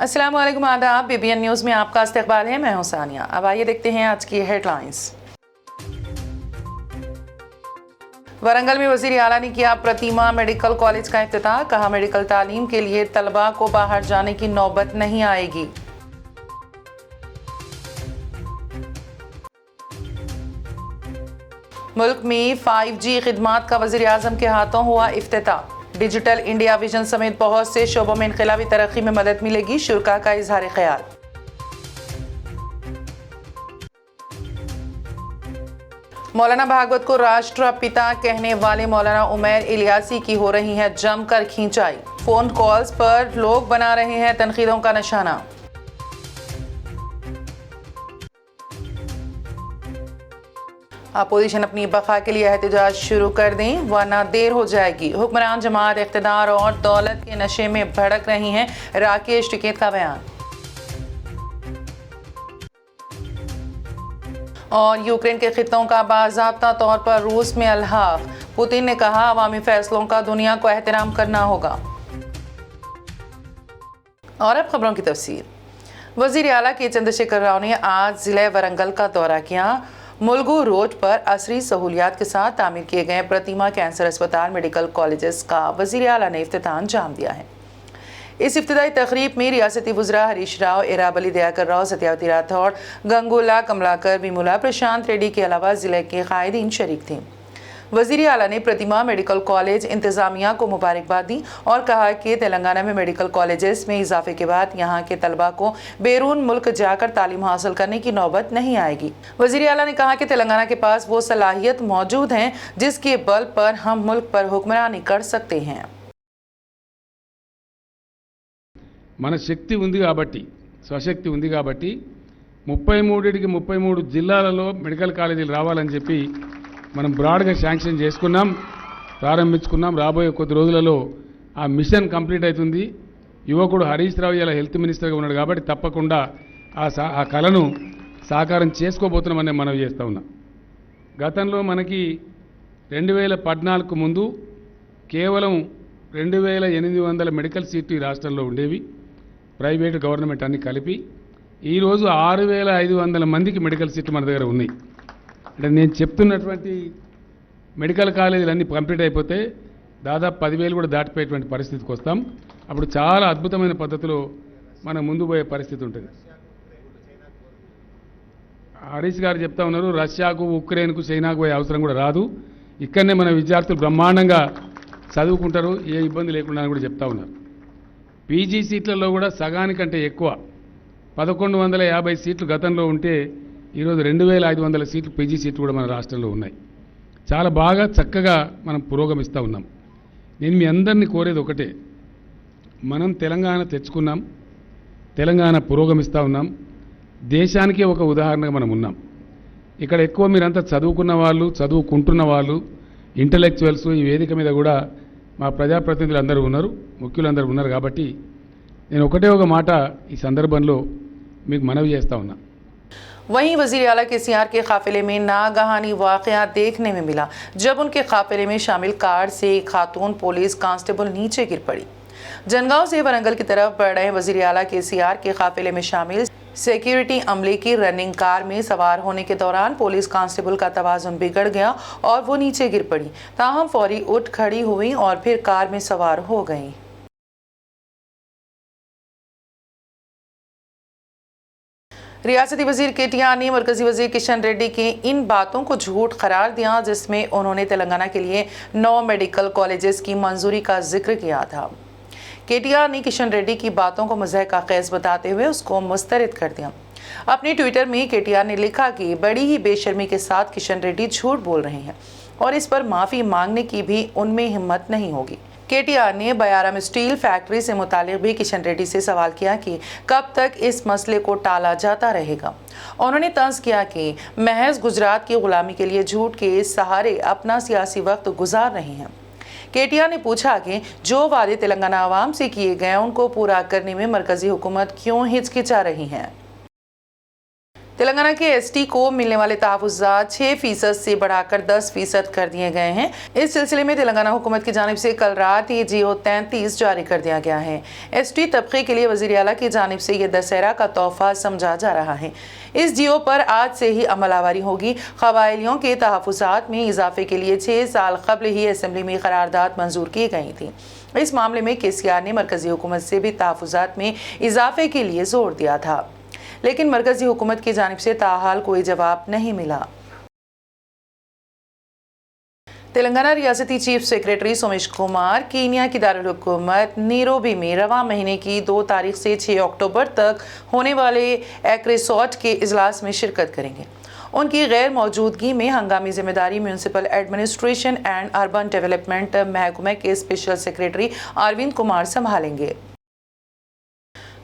अस्सलाम वालेकुम, आदाब। BBN न्यूज़ में आपका इस्तकबाल है। मैं हूं सानिया। अब आइए देखते हैं आज की हेडलाइंस। वरंगल में वज़ीर आला ने किया प्रतिमा मेडिकल कॉलेज का इफ्तिताह। कहा, मेडिकल तालीम के लिए तलबा को बाहर जाने की नौबत नहीं आएगी। मुल्क में 5G खिदमात का वज़ीर आज़म के हाथों हुआ इफ्तिताह। डिजिटल इंडिया विजन समेत बहुत से शोबों में इनकलाबी तरक्की में मदद मिलेगी, शुरका का इजहार ख्याल। मौलाना भागवत को राष्ट्रपिता कहने वाले मौलाना उमैर इलियासी की हो रही है जमकर खींचाई। फोन कॉल्स पर लोग बना रहे हैं तनकीदों का निशाना। अपोजिशन अपनी बका के लिए एहतजाज शुरू कर दें वरना देर हो जाएगी। हुक्मरान जमात इख्तिदार और दौलत के नशे में भड़क रही हैं, राकेश टिकैत का बयान। और यूक्रेन के खित्तों का बाज़ाब्ता तौर पर रूस में अल्हाक। पुतिन ने कहा, अवामी फैसलों का दुनिया को एहतराम करना होगा। और अब खबरों की तफसीर। वज़ीर आला के चंद्रशेखर राव ने आज ज़िले वरंगल का दौरा किया। मुलगू रोड पर असरी सहूलियात के साथ तामीर किए गए प्रतिमा कैंसर अस्पताल मेडिकल कॉलेजेस का वज़ीर आला ने इफ्तिताह अंजाम दिया है। इस इफ्तिताई तकरीब में रियासती वज़रा हरीश राव, एराबली दयाकर राव, सत्यावती राठौड़, गंगूला कमलाकर, विमुला, प्रशांत रेड्डी के अलावा ज़िले के कायदीन शरीक थे। वज़ीर आला ने प्रतिमा मेडिकल कॉलेज इंतज़ामिया को मुबारकबाद दी और कहा कि तेलंगाना में मेडिकल कॉलेजेस में इजाफे के बाद यहाँ के तलबा को बैरून मुल्क जाकर तालीम हासिल करने की नौबत नहीं आएगी। वज़ीर आला ने कहा कि तेलंगाना के पास वो सलाहियत मौजूद है जिसके बल पर हम मुल्क पर हुक्मरानी कर सकते हैं। మన శక్తి ఉంది కాబట్టి, స్వశక్తి ఉంది కాబట్టి 33కి 33 జిల్లాలలో మెడికల్ కాలేజీలు రావాలని చెప్పి మనం బ్రాడ్గా శాంక్షన్ చేసుకున్నాం, ప్రారంభించుకున్నాం. రాబోయే కొద్ది రోజులలో ఆ మిషన్ కంప్లీట్ అవుతుంది. యువకుడు హరీష్ రావు ఇలా హెల్త్ మినిస్టర్గా ఉన్నాడు కాబట్టి తప్పకుండా ఆ కళను సాకారం చేసుకోబోతున్నామని మనవి చేస్తూ ఉన్నాం. గతంలో మనకి 2014కు ముందు కేవలం 2800 మెడికల్ సీట్లు ఈ రాష్ట్రంలో ఉండేవి, ప్రైవేట్ గవర్నమెంట్ అన్ని కలిపి. ఈరోజు 6500 మందికి మెడికల్ సీట్లు మన దగ్గర ఉన్నాయి. అంటే నేను చెప్తున్నటువంటి మెడికల్ కాలేజీలు అన్నీ కంప్లీట్ అయిపోతే దాదాపు 10,000 కూడా దాటిపోయేటువంటి పరిస్థితికి వస్తాం. అప్పుడు చాలా అద్భుతమైన పద్ధతిలో మనం ముందు పోయే పరిస్థితి ఉంటుంది. హరీష్ గారు చెప్తా ఉన్నారు, రష్యాకు, ఉక్రెయిన్కు, చైనాకు పోయే అవసరం కూడా రాదు, ఇక్కడనే మన విద్యార్థులు బ్రహ్మాండంగా చదువుకుంటారు, ఏ ఇబ్బంది లేకుండా అని కూడా చెప్తా ఉన్నారు. పీజీ సీట్లలో కూడా సగానికంటే ఎక్కువ 1150 సీట్లు గతంలో ఉంటే ఈరోజు 2500 సీట్లు పీజీ సీట్లు కూడా మన రాష్ట్రంలో ఉన్నాయి. చాలా బాగా చక్కగా మనం పురోగమిస్తూ ఉన్నాం. నేను మీ అందరినీ కోరేది ఒకటే, మనం తెలంగాణ తెచ్చుకున్నాం, తెలంగాణ పురోగమిస్తూ ఉన్నాం, దేశానికే ఒక ఉదాహరణగా మనం ఉన్నాం. ఇక్కడ ఎక్కువ మీరంతా చదువుకున్న వాళ్ళు, చదువుకుంటున్న వాళ్ళు, ఇంటలెక్చువల్స్ ఈ వేదిక మీద కూడా మా ప్రజాప్రతినిధులు అందరూ ఉన్నారు, ముఖ్యులందరూ ఉన్నారు. కాబట్టి నేను ఒకటే ఒక మాట ఈ సందర్భంలో మీకు మనవి చేస్తూ ఉన్నా. वहीं वज़ीर आला KCR के काफिले में नागहानी वाक़या देखने में मिला जब उनके काफिले में शामिल कार से एक खातून पुलिस कांस्टेबल नीचे गिर पड़ी। जनगांव से वरंगल की तरफ बढ़ रहे वज़ीर आला KCR के काफिले में शामिल सिक्योरिटी अमले की रनिंग कार में सवार होने के दौरान पुलिस कांस्टेबल का तवाज़ुन बिगड़ गया और वो नीचे गिर पड़ी। ताहम फौरी उठ खड़ी हुई और फिर कार में सवार हो गई। रियासती वज़ीर KTR ने मरकज़ी वज़ीर किशन रेड्डी की इन बातों को झूठ करार दिया जिसमें उन्होंने तेलंगाना के लिए 9 मेडिकल कॉलेजेस की मंजूरी का जिक्र किया था। KTR ने किशन रेड्डी की बातों को मज़ाक का खेस बताते हुए उसको मुस्तरद कर दिया। अपने ट्विटर में KTR ने लिखा कि बड़ी ही बेशर्मी के साथ किशन रेड्डी झूठ बोल रहे हैं और इस पर माफ़ी मांगने की भी उनमें हिम्मत नहीं होगी। KTR ने बयारम स्टील फैक्ट्री से मुतालिक भी किशन रेड्डी से सवाल किया कि कब तक इस मसले को टाला जाता रहेगा। उन्होंने तंज किया कि महज गुजरात की गुलामी के लिए झूठ के सहारे अपना सियासी वक्त गुजार रहे हैं। KTR ने पूछा कि जो वादे तेलंगाना आवाम से किए गए उनको पूरा करने में मरकजी हुकूमत क्यों हिचकिचा रही है। तेलंगाना के एसटी को मिलने वाले तहफ़्फ़ुज़ात 6% से बढ़ाकर 10% कर दिए गए हैं। इस सिलसिले में तेलंगाना हुकूमत की जानिब से कल रात ये जियो 33 जारी कर दिया गया है। एसटी तबके के लिए वज़ीर आला की जानिब से ये दशहरा का तोहफा समझा जा रहा है। इस जियो पर आज से ही अमलावरी होगी। क़बायलियों के तहफ़्फ़ुज़ात में इजाफे के लिए 6 साल कबल ही असेंबली में करारदाद मंजूर की गई थी। इस मामले में केसीआर ने मरकजी हुकूमत से भी तहफ़्फ़ुज़ात में इजाफे के लिए जोर दिया था, लेकिन मरकजी हुकूमत की जानिब से ताहाल कोई जवाब नहीं मिला। तेलंगाना रियासती chief secretary Somesh Kumar Kenya की दारुल हुकूमत नैरोबी में रवां महीने की 2 तारीख से 6 अक्टूबर तक होने वाले एक्रेसॉट के इजलास में शिरकत करेंगे। उनकी गैर मौजूदगी में हंगामी जिम्मेदारी municipal administration and urban development महकमे के स्पेशल सेक्रेटरी अरविंद कुमार संभालेंगे।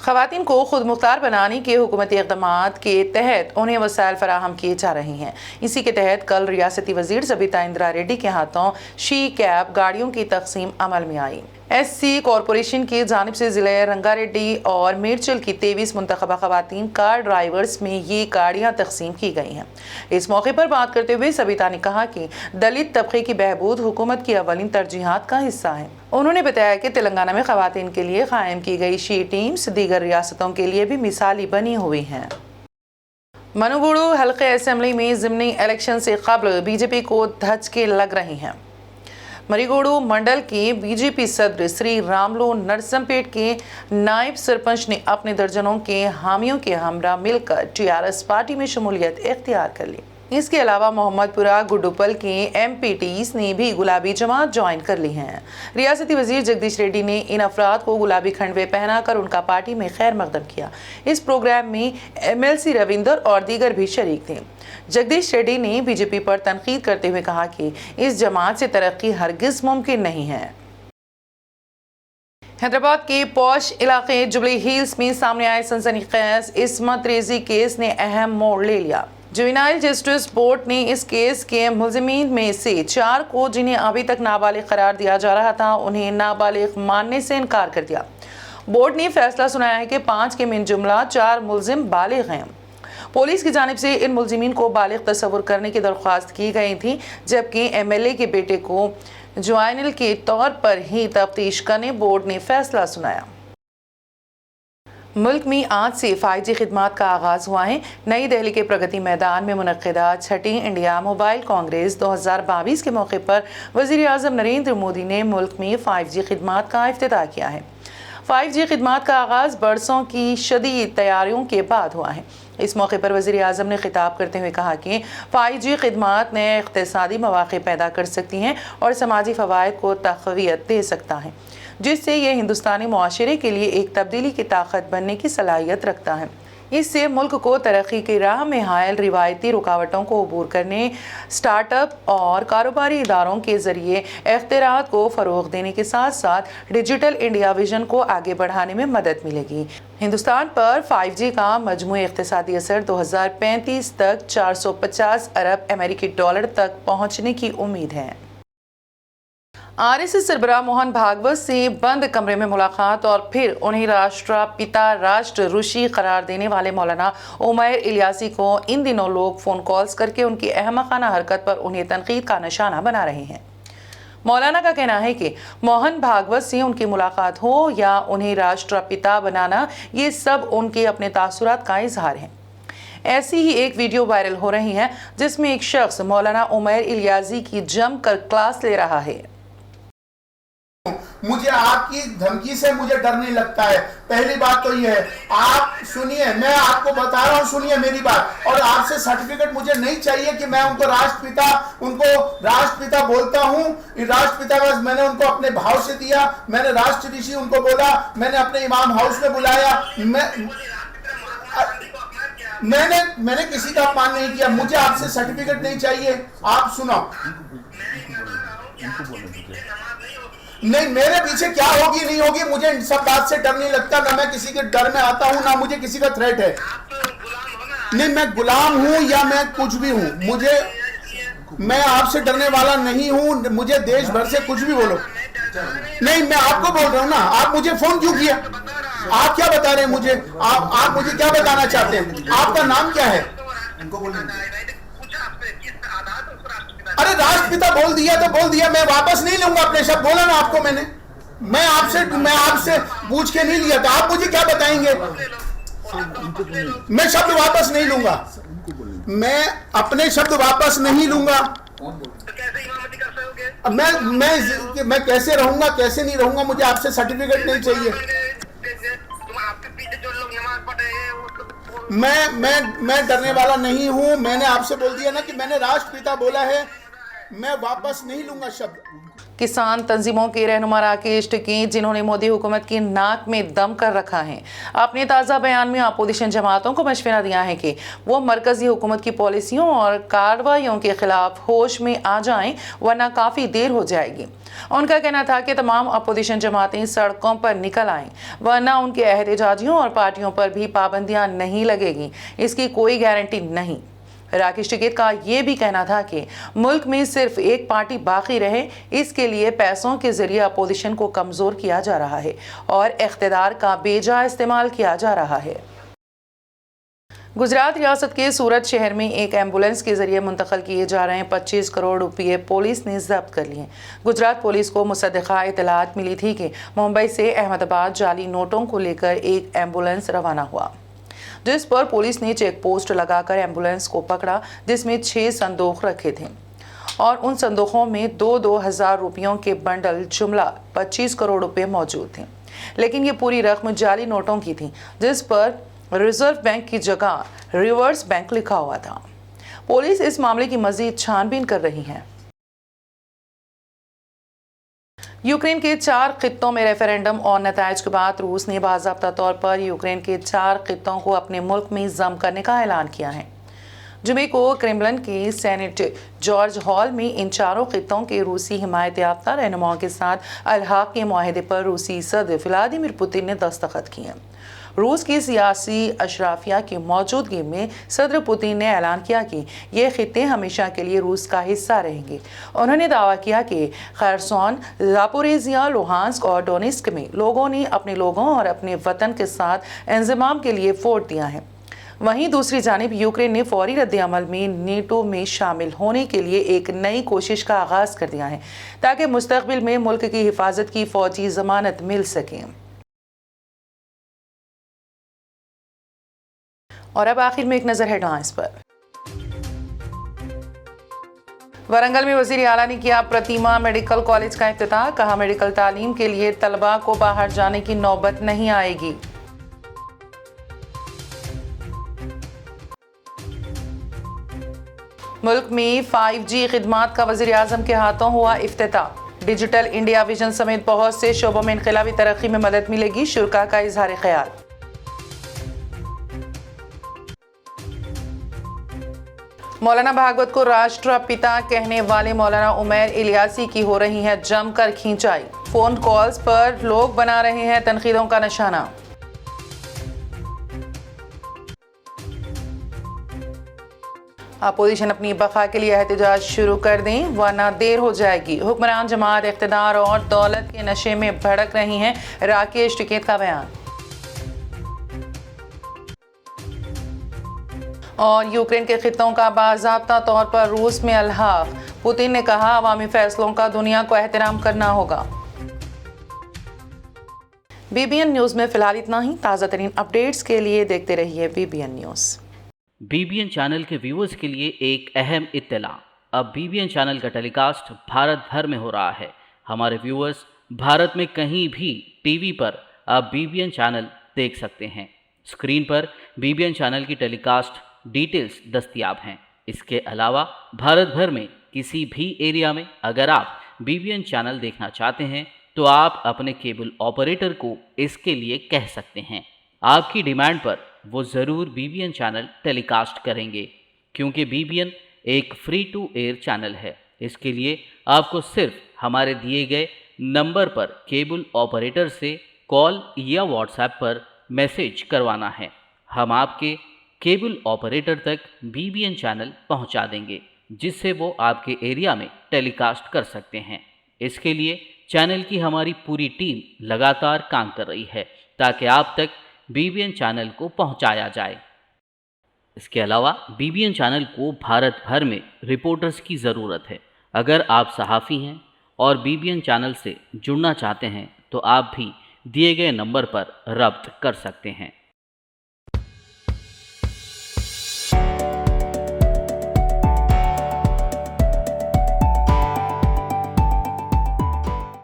ख़वातीन को खुद मुख्तार बनाने के हुकूमती इक़दामात के तहत उन्हें वसाइल फराहम किए जा रहे हैं। इसी के तहत कल रियासती वज़ीर ज़बीता इंदिरा रेड्डी के हाथों शी कैब गाड़ियों की तक़सीम अमल में आई। एससी कॉरपोरेशन की जानिब से ज़िले रंगारेड्डी और मेरचल की 23 मुंतखबा ख़वातीन कार ड्राइवर्स में ये गाड़ियाँ तक़सीम की गई हैं। इस मौके पर बात करते हुए सबिता ने कहा कि दलित तबके की बहबूद हुकूमत की अवलिन तरजीहात का हिस्सा है। उन्होंने बताया कि तेलंगाना में ख़वातीन के लिए कायम की गई शी टीम्स दीगर रियासतों के लिए भी मिसाली बनी हुई हैं। मनुगुरु हल्के असेंबली में ज़िमनी इलेक्शन से कबल बीजेपी को धचके लग रही हैं। मरीगोडू मंडल के बीजेपी सदर श्री रामलो नरसमपेट के नायब सरपंच ने अपने दर्जनों के हामियों के हमरा मिलकर टीआरएस पार्टी में शमूलियत इख्तियार कर ली। इसके अलावा मोहम्मदपुरा गुड्डुपल के एमपीटीज ने भी गुलाबी जमात ज्वाइन कर ली हैं। रियासती वजीर जगदीश रेड्डी ने इन अफराद को गुलाबी खंडवे पहनाकर उनका पार्टी में खैर मकदम किया। इस प्रोग्राम में एमएलसी रविंदर और दीगर भी शरीक थे। जगदीश रेड्डी ने बीजेपी पर तनकीद करते हुए कहा कि इस जमात से तरक्की हरगिज मुमकिन नहीं है। हैदराबाद के पॉश इलाके जुबली हिल्स में सामने आए सनसनीखेज इस्मत रेजी केस ने अहम मोड़ ले लिया। जुवेनाइल जस्टिस बोर्ड ने इस केस के मुलजिमीन में से 4 को, जिन्हें अभी तक नाबालिग करार दिया जा रहा था, उन्हें नाबालिग मानने से इनकार कर दिया। बोर्ड ने फैसला सुनाया है कि 5 के मिन जुमला 4 मुलजिम बालिग हैं। पुलिस की जानिब से इन मुलजिमीन को बालिग तस्वुर करने की दरख्वास्त की गई थी, जबकि एमएलए के बेटे को जुवेनाइल के तौर पर ही तफ्तीश करने बोर्ड ने फैसला सुनाया। मुल्क में आज से 5G खिदमात का आगाज़ हुआ है। नई दिल्ली के प्रगति मैदान में मुनक़्क़िदा 6ठी इंडिया मोबाइल कांग्रेस 2022 के मौके पर वज़ीर आज़म नरेंद्र मोदी ने मुल्क में 5G खिदमात का इफ्तिताह किया है। 5G खिदमात का आगाज़ बरसों की शदीद तैयारियों के बाद हुआ है। इस मौके पर वज़ीर आज़म ने खिताब करते हुए कहा कि 5G खिदमात नए इक़्तिसादी मौक़े पैदा कर सकती हैं और समाजी फ़वाइद को तक़वियत दे सकता है, जिससे ये हिंदुस्तानी मुआशरे के लिए एक तब्दीली की ताकत बनने की सलाहियत रखता है। इससे मुल्क को तरक्की की राह में हायल रिवायती रुकावटों को अबूर करने, स्टार्टअप और कारोबारी इदारों के ज़रिए इख्तिरात को फ़रोग़ देने के साथ साथ डिजिटल इंडिया विजन को आगे बढ़ाने में मदद मिलेगी। हिंदुस्तान पर 5G का मजमूई इक़्तिसादी असर 2035 तक 450 अरब अमेरिकी डॉलर तक पहुँचने की उम्मीद है। आरएसएस सरबराह मोहन भागवत से बंद कमरे में मुलाकात और फिर उन्हें राष्ट्रपिता राष्ट्र ऋषि करार देने वाले मौलाना उमैर इलियासी को इन दिनों लोग फ़ोन कॉल्स करके उनकी अहमकाना हरकत पर उन्हें तनकीद का निशाना बना रहे हैं। मौलाना का कहना है कि मोहन भागवत से उनकी मुलाकात हो या उन्हें राष्ट्रपिता बनाना, ये सब उनके अपने तासुरात का इजहार है। ऐसी ही एक वीडियो वायरल हो रही है जिसमें एक शख्स मौलाना उमैर इलियासी की जमकर क्लास ले रहा है। मुझे आपकी धमकी से मुझे डर नहीं लगता है। पहली बात तो ये है, आप सुनिए, मैं आपको बता रहा हूँ, सुनिए मेरी बात। और आपसे सर्टिफिकेट मुझे नहीं चाहिए कि मैं उनको राष्ट्रपिता बोलता हूँ। राष्ट्रपिता का मैंने उनको अपने भाव से दिया, मैंने राष्ट्र ऋषि उनको बोला, मैंने अपने इमाम हाउस में बुलाया, मैंने किसी का अपमान नहीं किया। मुझे आपसे सर्टिफिकेट नहीं चाहिए। आप सुनो, नहीं मेरे पीछे क्या होगी नहीं होगी, मुझे इन सब बात से डर नहीं लगता। ना मैं किसी के डर में आता हूं, ना मुझे किसी का थ्रेट है। नहीं मैं गुलाम हूं या मैं कुछ भी हूं, मैं आपसे डरने वाला नहीं हूं। मुझे देश भर से कुछ भी बोलो, नहीं मैं आपको बोल रहा हूं ना। आप मुझे फोन क्यों किया? आप क्या बता रहे हैं मुझे? आप मुझे क्या बताना चाहते हैं? आपका नाम क्या है? उनको बोलने दीजिए। राजनीतिक पूछा आपसे किस आधार पर उसको राष्ट्रपिता अरे राष्ट्रपिता बोल दिया तो बोल दिया, मैं वापस नहीं लूंगा अपने शब्द, बोला ना आपको मैंने। मैं आपसे पूछ के नहीं लिया था, आप मुझे क्या बताएंगे? ले लो, वापस ले लो। मैं शब्द वापस नहीं लूंगा, मैं अपने शब्द वापस नहीं लूंगा। तो कैसे इमामती कर सकोगे? अब मैं कैसे रहूंगा, कैसे नहीं रहूंगा, मुझे आपसे सर्टिफिकेट नहीं चाहिए। तुम आपके पीछे जो लोग नमाज पढ़ रहे हैं वो मैं डरने वाला नहीं हूं। मैंने आपसे बोल दिया ना कि मैंने राष्ट्रपिता बोला है, मैं वापस नहीं लूंगा शब्द। किसान तंजीमों के रहनुमा राकेश टिकैत, जिन्होंने मोदी हुकूमत की नाक में दम कर रखा है, अपने ताज़ा बयान में अपोजिशन जमातों को मशवरा दिया है कि वो मरकजी हुकूमत की पॉलिसियों और कार्रवाइयों के खिलाफ होश में आ जाएं, वरना काफ़ी देर हो जाएगी। उनका कहना था कि तमाम अपोजिशन जमातें सड़कों पर निकल आएं, वरना उनके एहतजाजियों और पार्टियों पर भी पाबंदियां नहीं लगेगी, इसकी कोई गारंटी नहीं। राकेश टिकैत का ये भी कहना था कि मुल्क में सिर्फ एक पार्टी बाकी रहे, इसके लिए पैसों के जरिए अपोजिशन को कमजोर किया जा रहा है और इख्तिदार का बेजा इस्तेमाल किया जा रहा है। गुजरात रियासत के सूरत शहर में एक एम्बुलेंस के जरिए मुंतकिल किए जा रहे 25 करोड़ रुपये पुलिस ने जब्त कर लिए। गुजरात पुलिस को मुसद्दक़ा इतलात मिली थी कि मुंबई से अहमदाबाद जाली नोटों को लेकर एक एम्बुलेंस रवाना हुआ, जिस पर पुलिस ने चेक पोस्ट लगाकर एम्बुलेंस को पकड़ा, जिसमें 6 संदूक रखे थे और उन संदूकों में 2-2 हज़ार रुपयों के बंडल जुमला 25 करोड़ रुपए मौजूद थे। लेकिन ये पूरी रकम जाली नोटों की थी, जिस पर रिजर्व बैंक की जगह रिवर्स बैंक लिखा हुआ था। पुलिस इस मामले की मजीद छानबीन कर रही है। यूक्रेन के 4 खित्तों में रेफरेंडम और नताइज के बाद रूस ने बाज़ाब्ता तौर पर यूक्रेन के 4 खित्तों को अपने मुल्क में जम करने का ऐलान किया है। जुमे को क्रेमलिन के सेनेट जॉर्ज हॉल में इन 4 खित्तों के रूसी हिमायत याफ्ता रहनुमाओं के साथ अलहाक के मुआहदे पर रूसी सदर व्लादिमीर पुतिन ने दस्तखत किए। रूस की सियासी अशराफिया की मौजूदगी में सदर पुतिन ने ऐलान किया कि ये खित्ते हमेशा के लिए रूस का हिस्सा रहेंगे। उन्होंने दावा किया कि खरसोन, जापोरेजिया, लुहांस्क और डोनेस्क में लोगों ने अपने लोगों और अपने वतन के साथ इंज़माम के लिए वोट दिया है। वहीं दूसरी जानिब यूक्रेन ने फौरी रद्द-ए-अमल में नेटो में शामिल होने के लिए एक नई कोशिश का आगाज़ कर दिया है, ताकि मुस्तक़बिल में मुल्क की हिफाजत की फ़ौजी ज़मानत मिल सके। और अब आखिर में एक नज़र हेडलाइंस पर। वरंगल में वज़ीर आला ने किया प्रतिमा मेडिकल कॉलेज का इफ्तिताह, कहा मेडिकल तालीम के लिए तलबा को बाहर जाने की नौबत नहीं आएगी। मुल्क में 5G खिदमात का वज़ीर आज़म के हाथों हुआ इफ्तिताह। डिजिटल इंडिया विजन समेत बहुत से शोबों में इनकलाबी तरक्की में मदद मिलेगी, शुरका का इजहार ख्याल। मौलाना भागवत को राष्ट्रपिता कहने वाले मौलाना उमैर इलियासी की हो रही है जमकर खींचाई। फोन कॉल्स पर लोग बना रहे हैं तनकीदों का निशाना। अपोजिशन अपनी बका के लिए एहतजाज शुरू कर दें, वरना देर हो जाएगी। हुक्मरान जमात इख्तिदार और दौलत के नशे में भड़क रही हैं, राकेश टिकैत का बयान। और यूक्रेन के खित्तों का बाज़ाब्ता तौर पर रूस में अलहाक, पुतिन ने कहा अवामी फैसलों का दुनिया को एहतराम करना होगा। बीबीएन न्यूज़ में फिलहाल इतना ही। ताज़ा तरीन अपडेट्स के लिए देखते रहिए बीबीएन न्यूज़। बीबीएन चैनल के व्यूअर्स के लिए एक अहम इत्तला। अब बीबीएन चैनल का टेलीकास्ट भारत भर में हो रहा है। हमारे व्यूअर्स भारत में कहीं भी टीवी पर अब बीबीएन चैनल देख सकते हैं। स्क्रीन पर बीबीएन चैनल की टेलीकास्ट डिटेल्स दस्तयाब हैं। इसके अलावा भारत भर में किसी भी एरिया में अगर आप बीबीएन चैनल देखना चाहते हैं तो आप अपने केबल ऑपरेटर को इसके लिए कह सकते हैं। आपकी डिमांड पर वो ज़रूर बीबीएन चैनल टेलीकास्ट करेंगे, क्योंकि बीबीएन एक फ्री टू एयर चैनल है। इसके लिए आपको सिर्फ हमारे दिए गए नंबर पर केबल ऑपरेटर से कॉल या व्हाट्सएप पर मैसेज करवाना है। हम आपके केबल ऑपरेटर तक बीबीएन चैनल पहुंचा देंगे, जिससे वो आपके एरिया में टेलीकास्ट कर सकते हैं। इसके लिए चैनल की हमारी पूरी टीम लगातार काम कर रही है ताकि आप तक बीबीएन चैनल को पहुंचाया जाए। इसके अलावा बीबीएन चैनल को भारत भर में रिपोर्टर्स की ज़रूरत है। अगर आप सहाफ़ी हैं और बीबीएन चैनल से जुड़ना चाहते हैं तो आप भी दिए गए नंबर पर रब्त कर सकते हैं।